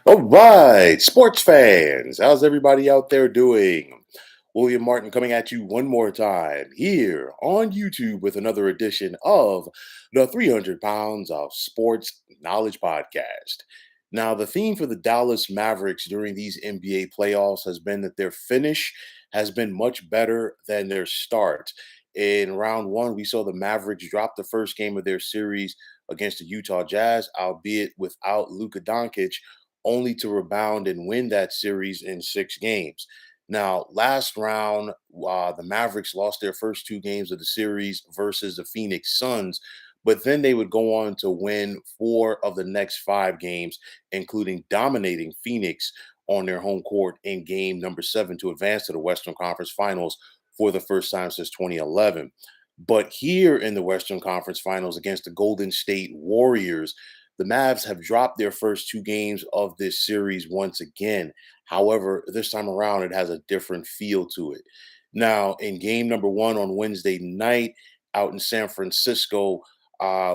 All right, sports fans, how's everybody out there doing? William Martin coming at you one more time here on YouTube with another edition of the 300 Pounds of Sports Knowledge Podcast. Now, the theme for the Dallas Mavericks during these NBA playoffs has been that their finish has been much better than their start. In round one, we saw the Mavericks drop the first game of their series against the Utah Jazz, albeit without Luka Doncic, only to rebound and win that series in 6 games. Now, last round, the Mavericks lost their first 2 games of the series versus the Phoenix Suns, but then they would go on to win 4 of the next 5 games, including dominating Phoenix on their home court in game number 7 to advance to the Western Conference Finals for the first time since 2011. But here in the Western Conference Finals against the Golden State Warriors, the Mavs have dropped their first 2 games of this series once again. However, this time around, it has a different feel to it. Now, in game number one on Wednesday night out in San Francisco,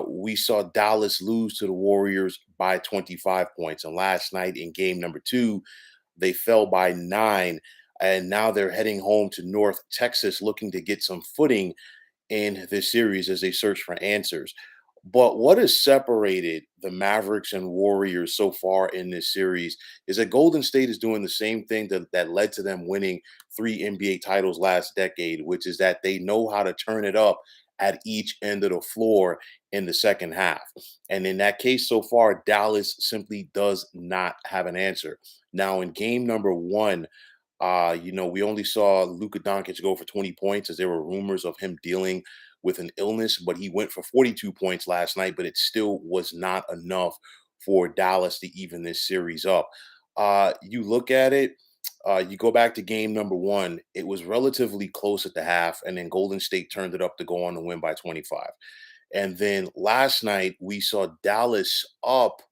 we saw Dallas lose to the Warriors by 25 points. And last night in game number two, they fell by 9. And now they're heading home to North Texas looking to get some footing in this series as they search for answers. But what has separated the Mavericks and Warriors so far in this series is that Golden State is doing the same thing that led to them winning 3 NBA titles last decade, which is that they know how to turn it up at each end of the floor in the second half. And in that case so far, Dallas simply does not have an answer. Now, in game number one, we only saw Luka Doncic go for 20 points as there were rumors of him dealing with an illness, but he went for 42 points last night, but it still was not enough for Dallas to even this series up. You look at it, you go back to game number one, it was relatively close at the half, and then Golden State turned it up to go on to win by 25. And then last night, we saw Dallas up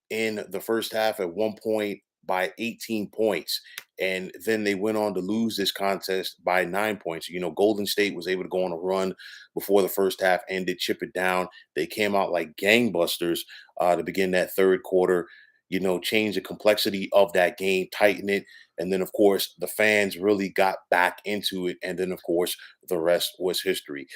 in the first half at one point by 18 points. And then they went on to lose this contest by 9 points. Golden State was able to go on a run before the first half ended, chip it down. They came out like gangbusters to begin that third quarter, change the complexity of that game, tighten it. And then, of course, the fans really got back into it. And then, of course, the rest was history.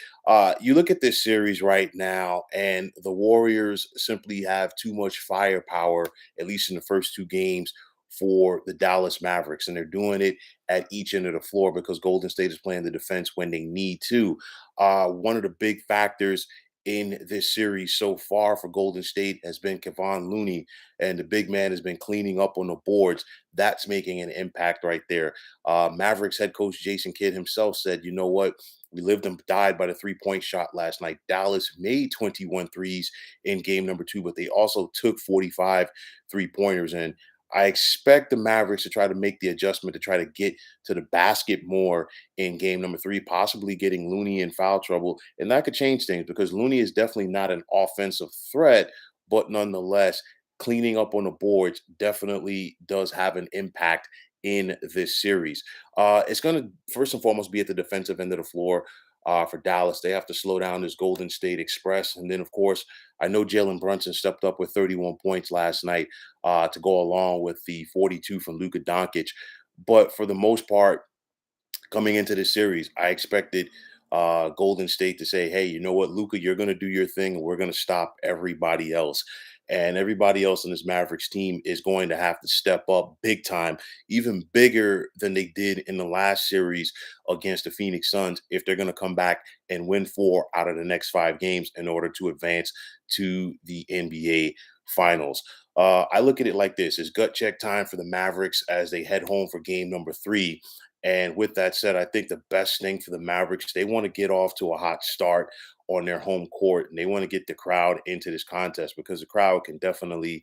You look at this series right now, and the Warriors simply have too much firepower, at least in the first 2 games, for the Dallas Mavericks. And they're doing it at each end of the floor because Golden State is playing the defense when they need to. One of the big factors in this series so far for Golden State has been Kevon Looney, and the big man has been cleaning up on the boards. That's making an impact right there. Mavericks head coach Jason Kidd himself said, you know what? We lived and died by the 3-point shot last night. Dallas made 21 threes in game number two, but they also took 45 3-pointers. And I expect the Mavericks to try to make the adjustment to try to get to the basket more in game number three, possibly getting Looney in foul trouble. And that could change things because Looney is definitely not an offensive threat, but nonetheless, cleaning up on the boards definitely does have an impact in this series. It's going to first and foremost be at the defensive end of the floor. For Dallas, they have to slow down this Golden State Express. And then, of course, I know Jalen Brunson stepped up with 31 points last night to go along with the 42 from Luka Doncic. But for the most part, coming into this series, I expected Golden State to say, "Hey, you know what, Luca, you're going to do your thing. And we're going to stop everybody else." And everybody else in this Mavericks team is going to have to step up big time, even bigger than they did in the last series against the Phoenix Suns, if they're going to come back and win 4 out of the next 5 games in order to advance to the NBA Finals. I look at it like this: it's gut check time for the Mavericks as they head home for game number 3. And with that said, I think the best thing for the Mavericks, they want to get off to a hot start on their home court, and they want to get the crowd into this contest because the crowd can definitely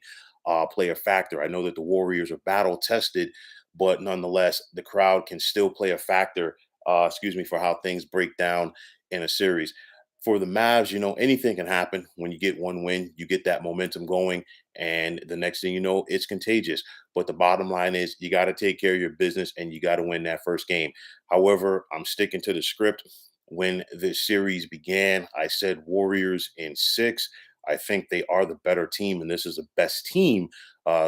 play a factor. I know that the Warriors are battle tested, but nonetheless, the crowd can still play a factor. For how things break down in a series. For the Mavs, anything can happen when you get one win. You get that momentum going, and the next thing you know, it's contagious. But the bottom line is you got to take care of your business and you got to win that first game. However, I'm sticking to the script. When this series began, I said Warriors in 6. I think they are the better team, and this is the best team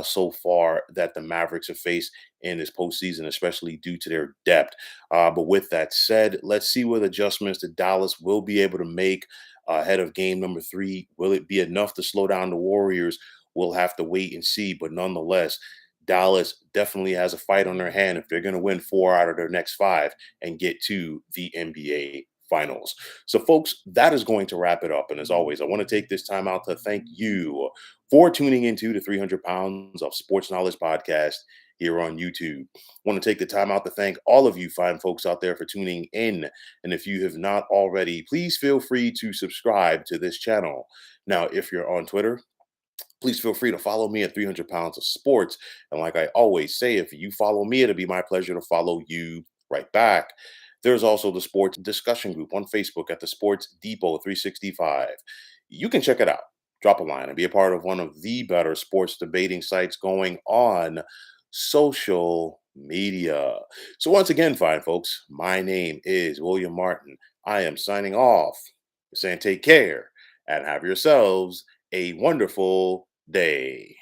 so far that the Mavericks have faced in this postseason, especially due to their depth. But with that said, let's see what adjustments that Dallas will be able to make ahead of game number three. Will it be enough to slow down the Warriors? We'll have to wait and see. But nonetheless, Dallas definitely has a fight on their hand if they're going to win four out of their next five and get to the NBA Finals. So, folks, that is going to wrap it up. And as always, I want to take this time out to thank you for tuning into the 300 Pounds of Sports Knowledge podcast here on YouTube. I want to take the time out to thank all of you fine folks out there for tuning in. And if you have not already, please feel free to subscribe to this channel. Now, if you're on Twitter, please feel free to follow me at 300 Pounds of Sports. And like I always say, if you follow me, it'll be my pleasure to follow you right back. There's also the sports discussion group on Facebook at the Sports Depot 365. You can check it out. Drop a line and be a part of one of the better sports debating sites going on social media. So, once again, fine folks, my name is William Martin. I am signing off, saying take care and have yourselves a wonderful day.